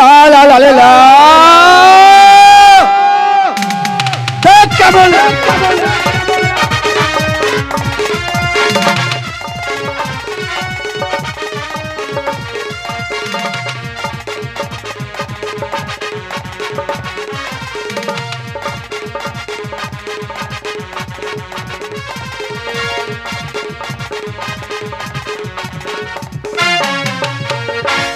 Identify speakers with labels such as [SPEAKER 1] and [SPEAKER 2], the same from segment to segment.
[SPEAKER 1] লা লা লা লা লা দেখ কেমন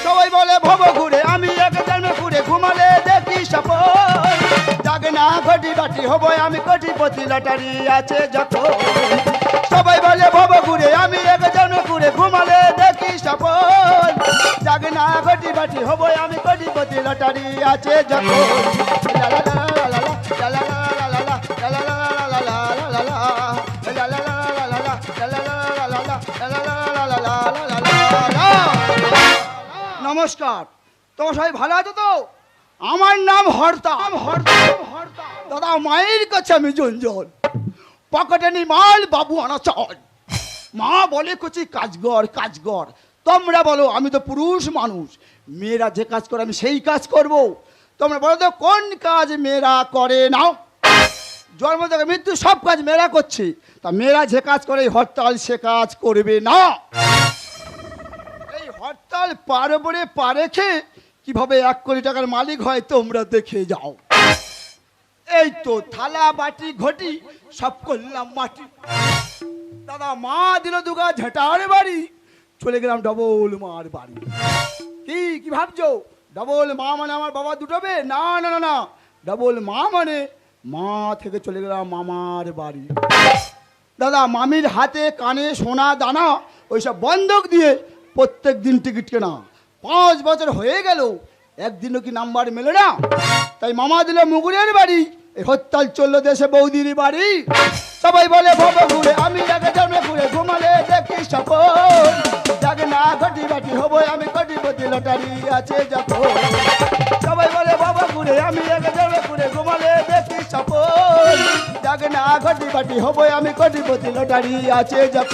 [SPEAKER 2] সবাই বলে ভব ঘুরে আমি এক জন্মে ঘুরে ঘুমালে দেখি সপন জাগে না ঘটি বাটি হবো আমি কোটিপতি লটারি আছে যত সবাই বলে ভব ঘুরে আমি এক জন্মে ঘুরে ঘুমালে দেখি সপন জাগে না ঘটি বাটি হবো আমি কোটিপতি লটারি আছে যত লা লা লা লা লা লা লা লা লা লা লা লা লা লা লা লা নমস্কার, তোমার সবাই ভালো আছো তো? আমার নাম হরতা। দাদা মায়ের কাছে আমি জঞ্জল, পকেটে নি মাল, বাবু আনা চল। মা বলে কচি কাজগর কাজগর, তোমরা বলো আমি তো পুরুষ মানুষ, মেয়েরা যে কাজ করে আমি সেই কাজ করব। তোমরা বলো তো কোন কাজ মেয়েরা করে না? জন্ম থেকে মৃত্যু সব কাজ মেয়েরা করছে, তা মেয়েরা যে কাজ করে এই হরতাল সে কাজ করবে না। এই হরতাল পার পরে পা রেখে কিভাবে 1 কোটি টাকার মালিক হয় তোমরা দেখে যাও। এই তো থালা বাটি ঘটি সব করলাম মাটি। দাদা মা দিল দুগা ঝেটার বাড়ি, চলে গেলাম ডবল মার বাড়ি। কি কি ভাবছো? ডবল মা মানে আমার বাবা দুটোবে? না না না না, ডবল মা মানে মা থেকে চলে গেলাম মামার বাড়ি। দাদা মামির হাতে কানে সোনা দানা ওইসব বন্ধক দিয়ে প্রত্যেক দিন টিকিট কেনা। 5 বছর হয়ে গেল, একদিনও কি নাম্বার মেলে না। তাই মামা দিল মুগুরের বাড়ি, এই হরতাল চললো দেশে বৌদির বাড়ি। সবাই বলে ভব ঘুরে আমি এক জন্মে ঘুরে ঘুমালে দেখি সপন জাগে না ঘটি বাটি হবো আমি কোটিপতি লটারি আছে যত। সবাই বলে ভব ঘুরে আমি এক জন্মে ঘুরে ঘুমালে দেখি সপন জাগে না ঘটি বাটি হবো আমি কোটিপতি লটারি আছে যত।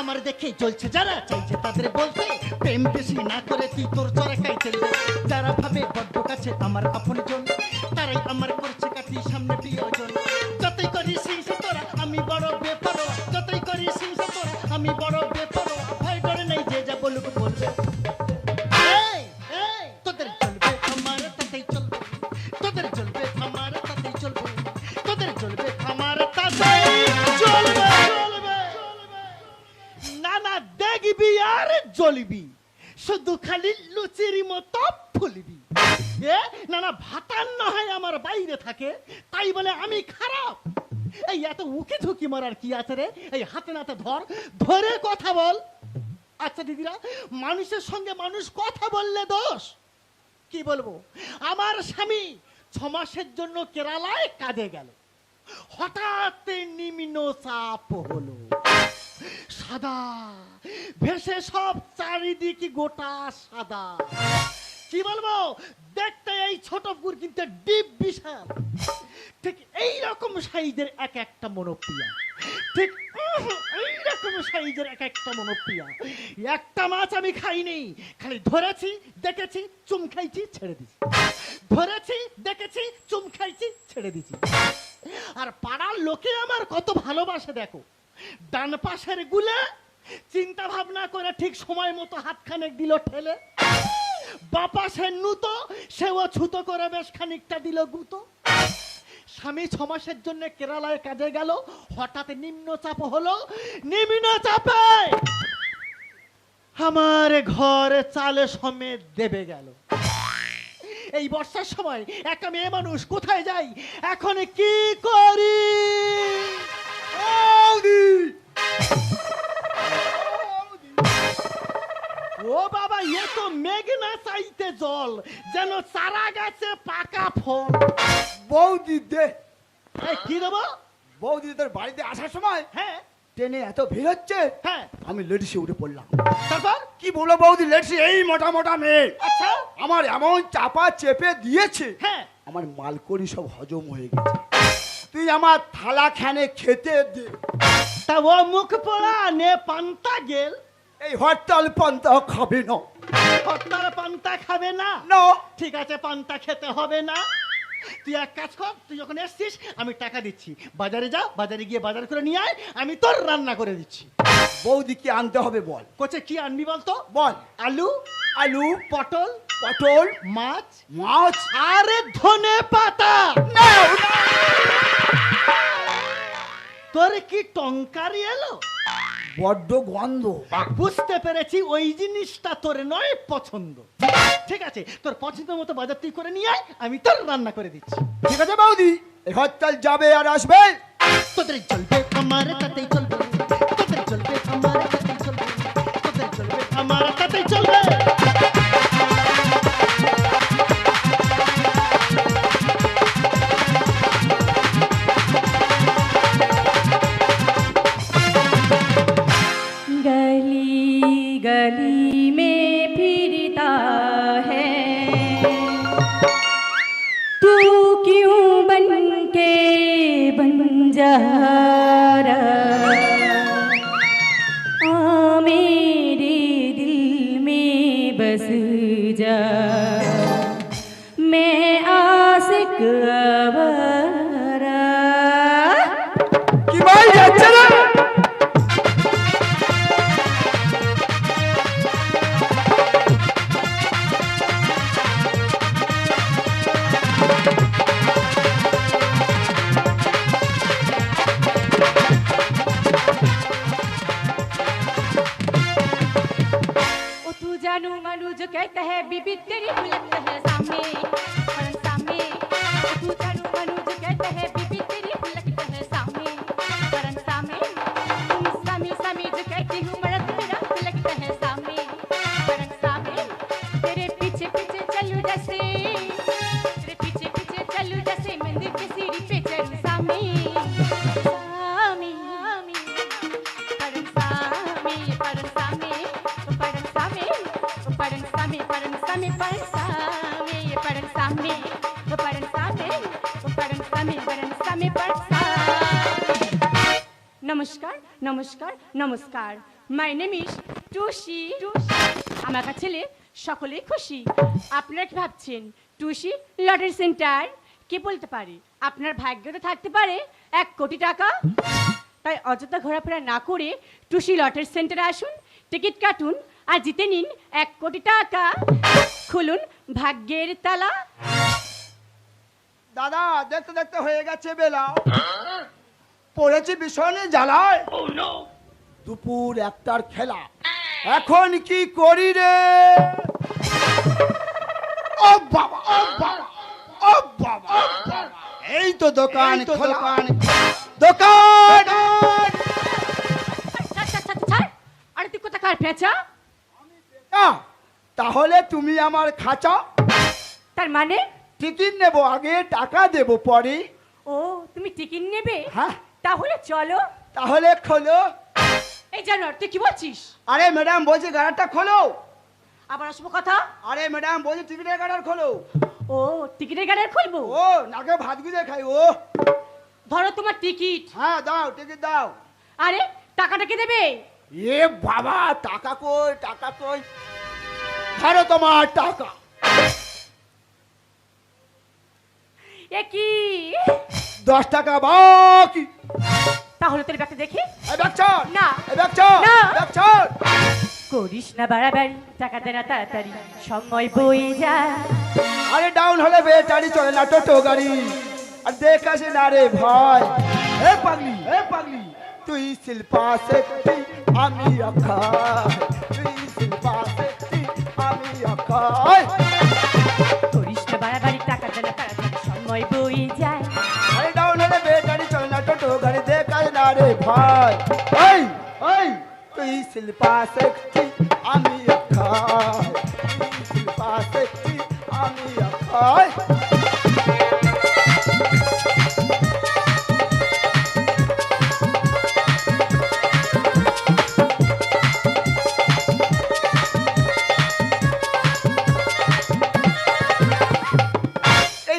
[SPEAKER 3] আমার দেখে চলছে যারা চাইছে তাদের বলতে প্রেম বেশি না করে তুই তোর চরকাই চলবে। যারা ভাবে বড্ড কাছে আমার আপনজন, তারাই আমার করছে কাটি সামনে প্রিয়জন। যতই করি সিংস তোরা আমি বড় বেপরোয়া, যতই করি সিংস তোরা আমি বড় বেপরোয়া। ভয় করে নাই যে যা বলুক বলবে। এই, এই, তোদের চলবে আমার তাতেই চলবে, তোদের চলবে আমার তাতেই চলবে, তোদের চলবে আমার তাতেই চলবে। নানা দেখবি আর জ্বলবি, শুধু খালি লুচির মতো ফুলবি। নানা ভাতার না হয় আমার বাইরে থাকে, তাই বলে আমি খারাপ? এই এত উকি ঝুঁকি মারার কি আছে রে? এই হাতে নাতে ধর, ধরে কথা বল। আচ্ছা দিদিরা, মানুষের সঙ্গে মানুষ কথা বললে দোষ? কি বলবো, আমার স্বামী 6 মাসের জন্য কেরালায় কাজে গেল, হঠাৎ নিম্ন চাপ হলো। সাদা ভেসে সব চারিদিকে গোটা সাদা। কি বলবো, দেখতে এই ছোট পুকুর কিন্তু ডিপ বিশাল। ঠিক এই রকম সাইজের এক একটা মনোপ্রিয়া, ঠিক এই রকম সাইজের এক একটা মনোপ্রিয়া। একটা মাছ আমি খাইনি, খালি ধরেছি দেখেছি চুম খাইছি ছেড়ে দিছি, ধরেছি দেখেছি চুম খাইছি ছেড়ে দিছি। আর পাড়ার লোকে আমার কত ভালোবাসে দেখো। ডান পাশের গুলে চিন্তা ভাবনা করে ঠিক সময় মতো হাতখানেক দিল ঠেলে, বাপাসের নুতো সেও ছুতো করে বেশ খানিকটা দিল গুতো। স্বামী 6 মাসের জন্য কেরালায় কাজে গেল, হঠাৎ নিম্নচাপ হলো। নিম্ন চাপে আমার ঘরে চালে সমেত দেবে গেল। এই বর্ষার সময় একটা মেয়ে মানুষ কোথায় যাই, এখন কি করি? ও বাবা, এ তো মেঘ না চাইতে জল, যেন চারা গাছে পাকা ফল।
[SPEAKER 2] বৌদি দে।
[SPEAKER 3] কি দেবো?
[SPEAKER 2] বৌদি তোর বাড়িতে আসার সময়
[SPEAKER 3] হ্যাঁ
[SPEAKER 2] ট্রেনে এত ভিড় হচ্ছে,
[SPEAKER 3] হ্যাঁ
[SPEAKER 2] আমি লেডিসে উঠে পড়লাম।
[SPEAKER 3] তারপর
[SPEAKER 2] কি বলো বৌদি, লেডিসে এই মোটা মোটা মেয়ে
[SPEAKER 3] আচ্ছা
[SPEAKER 2] আমার এমন চাপা চেপে দিয়েছে,
[SPEAKER 3] হ্যাঁ
[SPEAKER 2] আমার মালকড়ি সব হজম হয়ে গেছে। তুই আমার থালা খানে খেতে দে।
[SPEAKER 3] তা ও মুখ পোড়া নে পান্তা গেল,
[SPEAKER 2] এই হরতাল পান্তা খাবে না।
[SPEAKER 3] কর্তার পান্তা খাবে না?
[SPEAKER 2] না,
[SPEAKER 3] ঠিক আছে, পান্তা খেতে হবে না। তুই এক কাজ কর, তুই যখন এসছিস আমি টাকা দিচ্ছি, বাজারে যা, বাজারে গিয়ে বাজার করে নিয়ে আয়, আমি তোর রান্না করে দিচ্ছি।
[SPEAKER 2] বৌদি কি আনতে হবে বল?
[SPEAKER 3] কোচে কি আনবি বলতো?
[SPEAKER 2] বল।
[SPEAKER 3] আলু,
[SPEAKER 2] আলু,
[SPEAKER 3] পটল,
[SPEAKER 2] পটল,
[SPEAKER 3] মাছ,
[SPEAKER 2] মাছ,
[SPEAKER 3] আরে ধনে পাতা।
[SPEAKER 2] না,
[SPEAKER 3] তোর কি টঙ্কারি এলো?
[SPEAKER 2] বড্ড গন্ধ।
[SPEAKER 3] বুঝতে পেরেছি, ওই জিনিসটা তোর নয় পছন্দ। ঠিক আছে, তোর পছন্দ মতো বাজার তুই করে নিয়ে আয়, আমি তোর রান্না করে দিচ্ছি।
[SPEAKER 2] ঠিক আছে বৌদি, এই হরতাল যাবে আর আসবে।
[SPEAKER 3] তোদের চলবে আমার তাতেই চলবে, তোদের চলবে আমার তাতেই চলবে, তোদের চলবে আমার তাতেই চলবে।
[SPEAKER 4] गली गली में फिरता है तू क्यों बन के बंजारा आ मेरे दिल में बस जा मैं आशिक आवारा।
[SPEAKER 2] কি ভাই যাচ্ছে না?
[SPEAKER 4] ओ तू जानू मानू जो कहता है बीबी तेरी बुलंद है सामने परन सामने। ओ तू जानू मानू जो कहता है बीबी तेरी बुलंद है सामने परन सामने। सामी सामी जो कहती हूँ मर्द तेरा बुलंद है सामने परन सामने। तेरे पीछे पीछे चलूं जैसे, तेरे पीछे पीछे चलूं जैसे मंदिर के सीढ़ी पे चलूं सामी सामी परन सामी परन सामी परन सामी परन सामी परन सामी परन सामी परन सामी परन सामी परन सामी परन सामी परन सामी। নমস্কার নমস্কার নমস্কার। My name is Tusi. আমার কাছে ছেলে সকলেই খুশি। আপনারা কি ভাবছেন টুসি লটারি সেন্টার? কে বলতে পারে আপনার ভাগ্যতে থাকতে পারে 1 কোটি টাকা? তাই অযথা ঘোরাফেরা না করে টুসি লটারি সেন্টারে আসুন, টিকিট কাটুন আর জিতে নিন 1 কোটি টাকা। খুলুন ভাগ্যের তালা।
[SPEAKER 2] দাদা দেখতে দেখতে হয়ে গেছে বেলা, পড়েছি ভীষণ জ্বালায়। দুপুর 1টার খেলা, এখন কি করি রে? ও বাবা, ও বাবা, ও বাবা, ও বাবা। এই তো দোকান খোলা, দোকান।
[SPEAKER 4] ছাড়। আরে তুই কোথাকার পেঁচা?
[SPEAKER 2] তাহলে তুমি আমার খাঁচা।
[SPEAKER 4] তার মানে?
[SPEAKER 2] টিকিট নেব আগে, টাকা দেব পরে।
[SPEAKER 4] ও তুমি টিকিট নেবে?
[SPEAKER 2] হ্যাঁ।
[SPEAKER 4] তাহলে চলো।
[SPEAKER 2] তাহলে খোলো।
[SPEAKER 4] এই জানোয়ার তুই কি বলছিস?
[SPEAKER 2] আরে ম্যাডাম বলছি গাড়িটা খোলো।
[SPEAKER 4] আবার আসবো কথা?
[SPEAKER 2] আরে ম্যাডাম বলছি টিকিটের গাড়ি খোলো।
[SPEAKER 4] ও টিকিটের গাড়ি খুলবো?
[SPEAKER 2] ও নাকে ভাত গুজে খাই। ও
[SPEAKER 4] ধরো তোমার টিকিট।
[SPEAKER 2] হ্যাঁ দাও, টিকিট দাও।
[SPEAKER 4] আরে টাকাটা কে দেবে?
[SPEAKER 2] এ বাবা, টাকা কই, টাকা কই? ধরো তোমার টাকা।
[SPEAKER 4] এ কি?
[SPEAKER 2] 10 টাকা বাকি।
[SPEAKER 4] তাহলে তোর ব্যাগটা দেখি।
[SPEAKER 2] এই ব্যাগ ছাড়।
[SPEAKER 4] না।
[SPEAKER 2] এই ব্যাগ ছাড়।
[SPEAKER 4] না।
[SPEAKER 2] ব্যাগ ছাড়।
[SPEAKER 4] করিস না বাড়াবাড়ি, টাকা দে না তাড়াতাড়ি, সময় বয়ে যায়।
[SPEAKER 2] আরে ডাউন হলে বেটারি চলে না টোটো গাড়ি, আর দেখ আসে না রে ভাই। এ পাগলি, এ পাগলি, তুই শিল্পা শেট্টি আমি অক্ষয়, তুই শিল্পা শেট্টি আমি অক্ষয়।
[SPEAKER 4] করিস না বাড়াবাড়ি, টাকা দে না তাড়াতাড়ি, সময় বয়ে যায়।
[SPEAKER 2] আরে ডাউন হলে বেটারি চলে না টোটো গাড়ি, দেখ আসে না রে ভাই। এই এই তুই শিল্পা শেট্টি আমি অক্ষয়, তুই শিল্পা শেট্টি আমি অক্ষয়।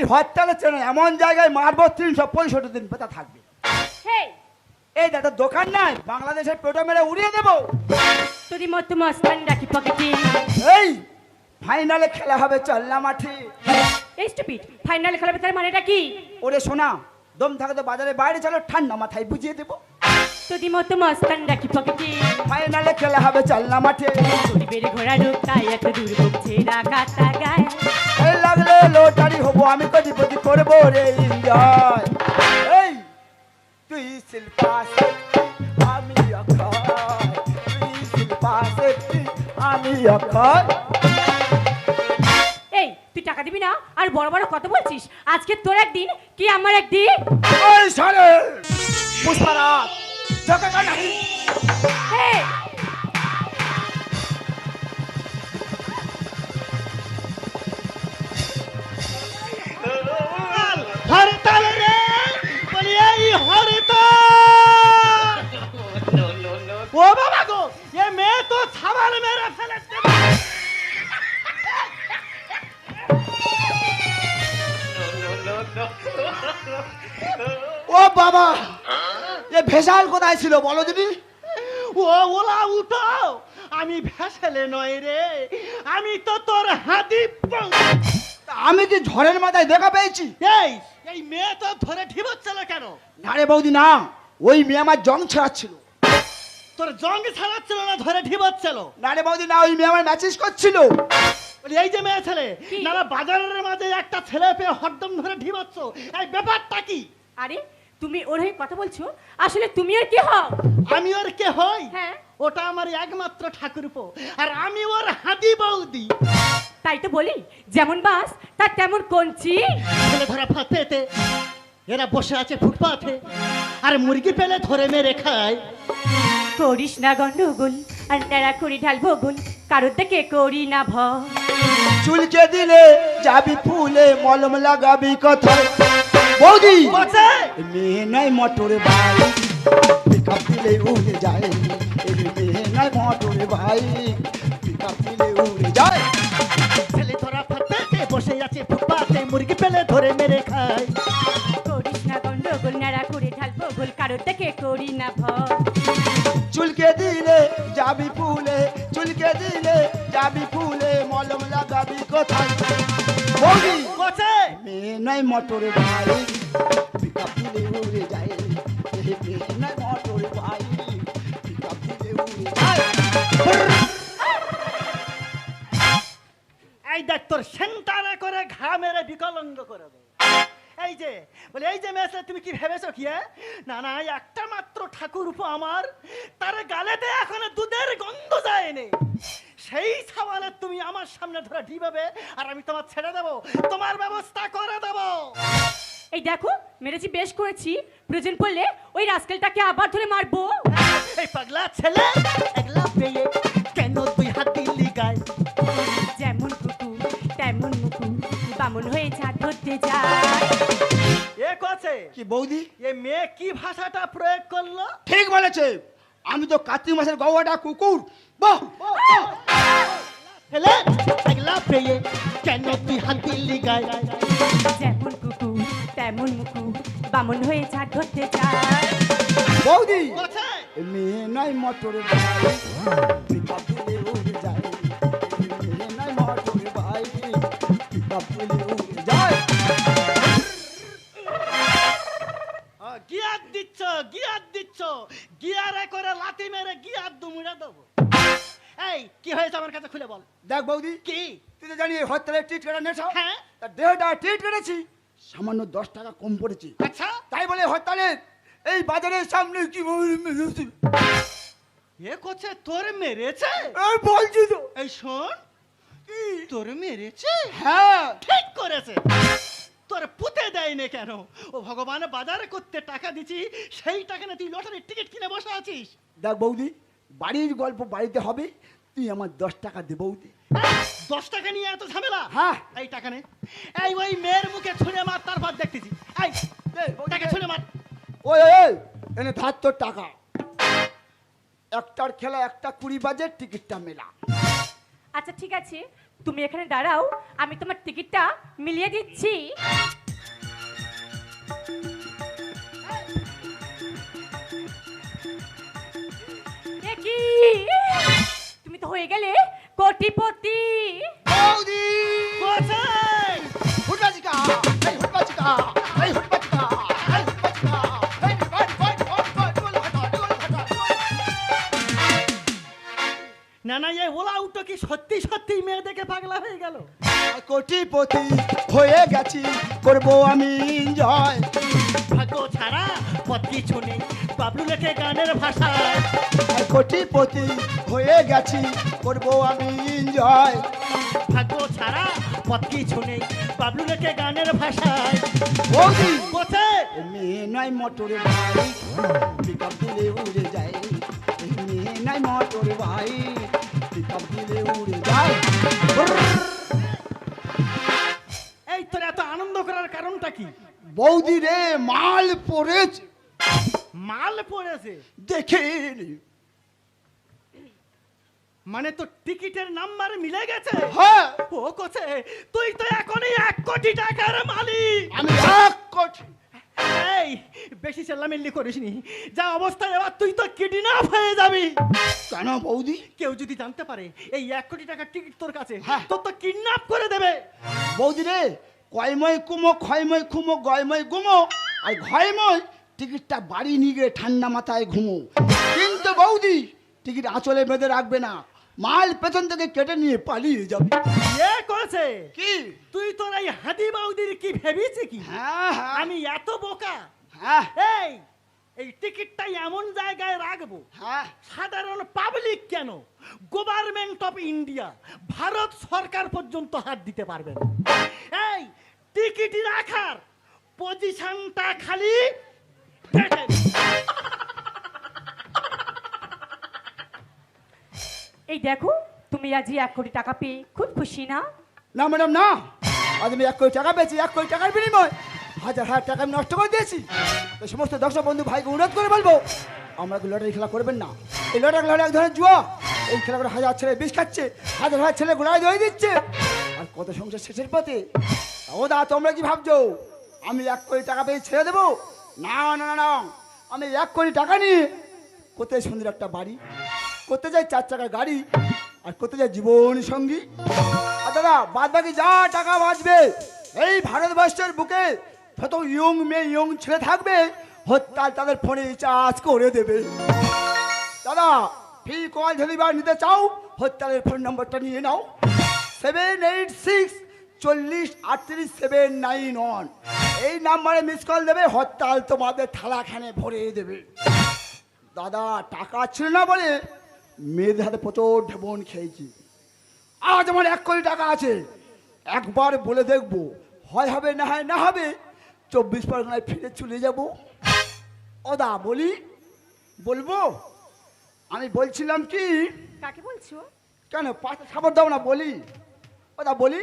[SPEAKER 2] হরতালে চেনে এমন জায়গায় মারবো 365 দিন পেতা থাকবে।
[SPEAKER 4] হেই
[SPEAKER 2] এই দাদা দোকান নাই, বাংলাদেশের পেটো মেরে উড়িয়ে দেবো।
[SPEAKER 4] তোর মতো মস্তান রাখি পকেটে।
[SPEAKER 2] এই ফাইনালে খেলা হবে চল্লা মাঠে।
[SPEAKER 4] এই স্টুপিড, ফাইনাল খেলাবে তার মানেটা কি?
[SPEAKER 2] ওরে শোনা, দম থাকে তো বাজারে বাইরে চলো, ঠান্ডা মাথায় বুঝিয়ে দেবো।
[SPEAKER 4] তোর মতো মস্তান রাখি পকেটে।
[SPEAKER 2] ফাইনালে খেলা হবে চল্লা মাঠে।
[SPEAKER 4] গরিবের ঘোড়া ঢোকায় এত দূর বকছে না কাটা গায়।
[SPEAKER 2] এই লাগলে লটারি হবো, আমি কোটিপতি করবো রে এনজয়। এই তুই শিল্পা শক্তি আমি অক্ষয়, তুই শিল্পা শক্তি আমি অক্ষয়।
[SPEAKER 4] এই তুই টাকা দিবি না আর বড় বড় কথা বলছিস। আজকে তোর একদিন কি আমার একদিন।
[SPEAKER 2] ওই সারে পুষ্পারাত জগা গানা।
[SPEAKER 4] এই
[SPEAKER 3] হরতাল রে, বলি এই হরতাল। ও বাবা গো, এ মেয়ে তো ছাবাল মেরে ফেলেছে।
[SPEAKER 2] ও বাবা, এ ভেসাল কোথায় ছিল বলো দিদি?
[SPEAKER 3] ও ওলা উঠাও, আমি ভেসেলে নয় রে, আমি তো তোর হাতি।
[SPEAKER 2] আমি কি ঝড়ের মাথায় দেখা পেয়েছি?
[SPEAKER 3] এই এই মেয়ে তো ধরে ঠিবচ্ছিল কেন?
[SPEAKER 2] না রে বৌদি না, ওই মেয়ে আমার জং ছড়াচ্ছিল।
[SPEAKER 3] তোর জং ছাড়াচ্ছিল না ধরে ঠিবচ্ছিল?
[SPEAKER 2] না রে বৌদি না, ওই মেয়ে আমার ম্যাচেস করছিল।
[SPEAKER 3] বলি এই যে মেয়ে ছেলে,
[SPEAKER 4] কি?
[SPEAKER 3] না বাজারের মাঝে একটা ছেলে পেয়ে হরদম ধরে ঠিবাচ্ছ, এই ব্যাপারটা কি?
[SPEAKER 4] আরে তুমি ওর হয়ে কথা বলছো, আসলে তুমি আর কি হও?
[SPEAKER 3] আমি ওর কে হই?
[SPEAKER 4] হ্যাঁ
[SPEAKER 3] ওটা আমার একমাত্র ঠাকুরপো, আর আমি ওর হাতি বৌদি।
[SPEAKER 4] তাই তো বলি, যেমন বাস তার তেমন কঞ্চি।
[SPEAKER 3] ছেলে ধরা ফাতেতে এরা বসে আছে ফুটপাথে, আর মুরগি পেলে ধরে মেরে খায়।
[SPEAKER 4] করিস না গন্ডগোল আর ন্যাড়া করি ঢালবো গোল, কারোর থেকে করি না ভয়।
[SPEAKER 2] চুলকে দিলে যাবি ফুলে, মলম লাগাবি কোথায়? বৌদি
[SPEAKER 3] বসে
[SPEAKER 2] মেয়ে নাই মোটর ভাই, পিকআপ দিলে উড়ে যায়। এই মেয়ে নাই মোটর ভাই, পিকআপ দিলে উড়ে যায়।
[SPEAKER 3] ছেলে ধরা ফাতেতে বসে আছে ফুটপাথে, মুরগি পেলে ধরে মেরে খায়।
[SPEAKER 4] করিস না গন্ডগোল ন্যাড়া করে ঢালবো গোল, কারোর থেকে করি না ভয়।
[SPEAKER 2] চুলকে দিলে যাবি ফুলে, চুলকে দিলে যাবি ফুলে, মলম লাগাবি কোথায়? বৌদি
[SPEAKER 3] বসে
[SPEAKER 2] মেয়ে নাই মোটর ভাই, পিকআপ দিলে উড়ে যায়। এই মেয়ে নাই মোটর ভাই, পিকআপ দিলে উড়ে যায়।
[SPEAKER 3] এই দেখ তোর সেন্টারে করে ঘা মেরে বিকলঙ্গ করে দেবো। এই যে বলে এই যে মেয়ে তুমি কি ভেবেছো কি? না না, একটা মাত্র ঠাকুরপো আমার, তার গালেতে এখনো দুধের গন্ধ যায়নি। সেই সাবালে তুমি আমার সামনে ধরে ঢিবাবে, আর আমি তোমার ছেড়ে দেবো, তোমার ব্যবস্থা করে দেবো।
[SPEAKER 4] এই দেখো মেরেছি বেশ করেছি, প্রয়োজন পড়লে ওই রাস্কেলটাকে আবার ধরে মারবো।
[SPEAKER 3] এই পাগলা ছেলে একলা পেয়ে কেন তুই হাত দিলি গায়?
[SPEAKER 4] যেমন কুকুর তেমন মুকুর, বামন হয়ে ঝাঁট ধরতে যায়।
[SPEAKER 3] এ কছে
[SPEAKER 2] কি বৌদি
[SPEAKER 3] এ মেয়ে কি ভাষাটা প্রয়োগ করলো?
[SPEAKER 2] ঠিক বলেছে, আমি তো কার্তিক মাসের গওয়াটা কুকুর। বাহ বাহ, বাহ।
[SPEAKER 3] ছেলে একলা পেয়ে কেন তুই হাত দিলি গায়?
[SPEAKER 4] যেমন কুকুর তেমন মুকুর, বামন হয়ে ঝাঁট ধরতে যায়।
[SPEAKER 2] বৌদি
[SPEAKER 3] কছে
[SPEAKER 2] মেয়ে নাই মোটর ভাই, পিকআপ দিলে উড়ে যায়। মেয়ে নাই মোটর ভাই, পিকআপ দিলে উড়ে যায়।
[SPEAKER 3] গিয়ার দিচ্ছ, গিয়ার দিচ্ছ, গিয়ারে করে লাথি মেরে গিয়ার দুমুড়ে দেবো। এই কি হয়েছে আমার কাছে খুলে বল।
[SPEAKER 2] দেখ বৌদি,
[SPEAKER 3] কি?
[SPEAKER 2] তুই তো জানি হরতালের টিট কেটে নেছো।
[SPEAKER 3] হ্যাঁ।
[SPEAKER 2] তার দেহটা টিট কেটেছি, সামান্য 10 টাকা কম পড়েছে।
[SPEAKER 3] আচ্ছা
[SPEAKER 2] তাই বলে হরতালের এই বাজারের সামনে কি মেরেছি?
[SPEAKER 3] এ করছে তোর মেরেছে?
[SPEAKER 2] এই বলছি তো।
[SPEAKER 3] এই শোন, তোর মেরেছে?
[SPEAKER 2] হ্যাঁ
[SPEAKER 3] ঠিক করেছে। তোর পুঁতে দেয়নি কেন? ও ভগবান, বাজারে করতে টাকা দিছি, সেই টাকা না তুই লটারির টিকিট কিনে বসে আছিস।
[SPEAKER 2] দেখ বৌদি, বাড়ির গল্প বাড়িতে হবে, তুই আমার 10 টাকা দে বৌদি।
[SPEAKER 3] 10 টাকা নিয়ে এত ঝামেলা?
[SPEAKER 2] হ্যাঁ।
[SPEAKER 3] এই টাকা নে, এই ওই মেয়ের মুখে ছুঁড়ে মার, তারপর দেখতেছি। এই
[SPEAKER 2] বৌদি,
[SPEAKER 3] টাকা ছুঁড়ে মার।
[SPEAKER 2] ওই ওই এনে ধার তোর টাকা। একটার খেলা 1:20 বাজে, টিকিটটা মেলা।
[SPEAKER 4] আচ্ছা ঠিক আছে, তুমি এখানে দাঁড়াও, আমি তোমার টিকিটটা মিলিয়ে দিচ্ছি। গেলে কোটিপতি।
[SPEAKER 2] বৌদি
[SPEAKER 3] কোথায়?
[SPEAKER 2] হুটবাজিকা এই হুটবাজিকা এই হুটবাজিকা এই হুটবাজিকা এই
[SPEAKER 3] না না, এই ওলা উটো কি সত্যি সত্যি মেয়ে দেখে পাগলা হয়ে গেল?
[SPEAKER 2] কোটিপতি হয়ে গেছি করবো আমি এনজয়।
[SPEAKER 3] ভাগ্য ছাড়া পথ কিছু নেই, বাবলু লেখে গানের ভাষায়।
[SPEAKER 2] কোটিপতি হয়ে গেছি করবো আমি এনজয়।
[SPEAKER 3] ভাগ্য ছাড়া পথ কিছু নেই, বাবলু লেখে গানের ভাষায়।
[SPEAKER 2] বৌদি
[SPEAKER 3] কোথায়?
[SPEAKER 2] মেয়ে নয় মোটর ভাই পিকআপ দিলে উড়ে যায়। এই মেয়ে নয় মোটর ভাই পিকআপ দিলে উড়ে যায়।
[SPEAKER 3] এই তোর এত আনন্দ করার কারণটা কি?
[SPEAKER 2] বৌদি রে মাল পড়েছে
[SPEAKER 3] মাল পড়েছে
[SPEAKER 2] দেখে
[SPEAKER 3] মানে তো টিকিটের নাম্বার মিলে গেছে?
[SPEAKER 2] হ্যাঁ
[SPEAKER 3] ও কোছে, তুই তো এখনই 1 কোটি টাকার মালিক।
[SPEAKER 2] আমি 1 কোটি।
[SPEAKER 3] এই বেশি চেল্লামিল্লি করিসনি, যা অবস্থায় এবার তুই তো কিডন্যাপ হয়ে যাবি।
[SPEAKER 2] কেন বৌদি?
[SPEAKER 3] কেউ যদি জানতে পারে এই 1 কোটি টাকার টিকিট তোর কাছে,
[SPEAKER 2] হ্যাঁ।
[SPEAKER 3] তোর তো কিডন্যাপ করে দেবে।
[SPEAKER 2] বৌদি রে কয়ময় কুমো ক্ষয়ময় খুমো গয়ময় গুমো আর ঘয়ময় টিকিটটা বাড়ি নিয়ে গিয়ে ঠান্ডা মাথায় ঘুমো। কিন্তু বৌদি টিকিট আঁচলে বেঁধে রাখবে না, মাল পেছন থেকে কেটে নিয়ে পালিয়ে যাবে।
[SPEAKER 3] এ করেছে
[SPEAKER 2] কি?
[SPEAKER 3] তুই তোর এই হাদি বাউদির কি ভেবেছি কি?
[SPEAKER 2] হ্যাঁ হ্যাঁ
[SPEAKER 3] আমি এত বোকা?
[SPEAKER 2] হ্যাঁ
[SPEAKER 3] এই টিকিটটা এমন জায়গায় রাখবো
[SPEAKER 2] হ্যাঁ
[SPEAKER 3] সাধারণ পাবলিক কেন, গভর্নমেন্ট অফ ইন্ডিয়া, ভারত সরকার পর্যন্ত হাত দিতে পারবে না। এই টিকিট রাখার পজিশনটা খালি দেখে নে।
[SPEAKER 4] এই দেখো, তুমি আজ 1 কোটি টাকা পেয়ে খুব খুশি না?
[SPEAKER 2] না ম্যাডাম না, আজ আমি 1 কোটি টাকা পেয়েছি। 1 কোটি টাকার বিনিময় হাজার হাজার টাকা আমি নষ্ট করে দিয়েছি। তো সমস্ত দর্শক বন্ধু ভাইকে অনুরোধ করে বলবো আমরা লটারি খেলা করবেন না। এই লটারি খেলা এক ধরনের জুয়া। এই খেলা করে হাজার ছেলে বিষ খাচ্ছে, হাজার হাজার ছেলে গোড়ায় দই দিচ্ছে, আর কত সংসার শেষের পথে। ও দা তোমরা কি ভাবছো আমি 1 কোটি টাকা পেয়ে ছেড়ে দেবো? না না না না, আমি 1 কোটি টাকা নিয়ে করতে যাই সুন্দর একটা বাড়ি, করতে যাই 4 চাকার গাড়ি, আর করতে যাই জীবন সঙ্গী। আর দাদা বাদ বাকি যা টাকা বাঁচবে এই ভারতবর্ষের বুকে যত ইয়ং মেয়ে ইয়ং ছেলে থাকবে হত্যাল তাদের ফোনে রিচার্জ করে দেবে। দাদা ফ্রি কল ডেলিভারি নিতে চাও? হত্যালের ফোন নম্বরটা নিয়ে নাও 786 40 38 791। এই নাম্বারে মিস কল দেবে, হত্যাল তোমাদের থালাখানে ভরে দেবে। দাদা টাকা ছিল না বলে মেয়েদের হাতে প্রচুর ঢেবন খেয়েছি। আজ আমার 1 কোটি টাকা আছে, একবার বলে দেখবো, হয় হবে না হয় না হবে, 24 পরগনায় ফিরে চলে যাব। ওদা বলি বলবো? আমি বলছিলাম কি,
[SPEAKER 4] কাকে বলছো?
[SPEAKER 2] কেন পাশে খাবার দাও না বলি? ওদা বলি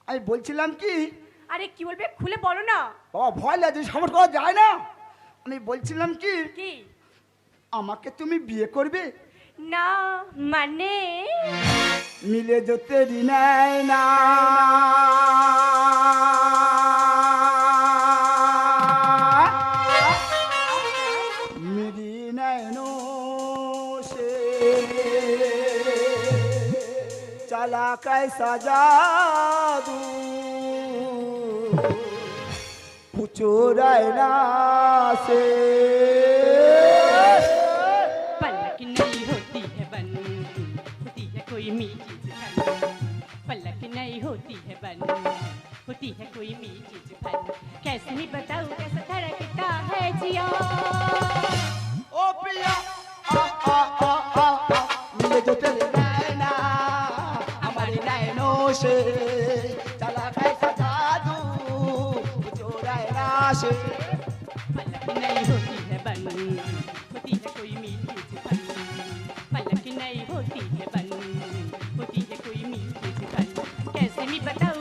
[SPEAKER 2] আমি বলছিলাম কি,
[SPEAKER 4] আরে কি বলবে খুলে বলো না।
[SPEAKER 2] বাবা ভয় লাগে সাপোর্ট করা যায় না। আমি বলছিলাম কি
[SPEAKER 4] কি?
[SPEAKER 2] আমাকে তুমি বিয়ে করবে?
[SPEAKER 4] না মানে
[SPEAKER 2] মিলে যেতে নেয় না মেরি নয়নো সে চালা कैसा जादू पूछो रायना से।
[SPEAKER 4] पलक नहीं होती है बन, होती है कोई मीठी जुबान। पलक नहीं होती है बन, होती है कोई मीठी जुबान। कैसे नहीं बताऊं कैसा धड़कता है जिया।
[SPEAKER 2] ओ पिया आ आ आ आ आ मिले जो तेरे नैना हमारे नैनों से चला कैसा जादू जो रैना से।
[SPEAKER 4] पलक नहीं होती है बन, होती है कोई मीठी जुबान। पलक नहीं होती है बन, होती है कोई मीठी जुबान। कैसे नहीं बताऊं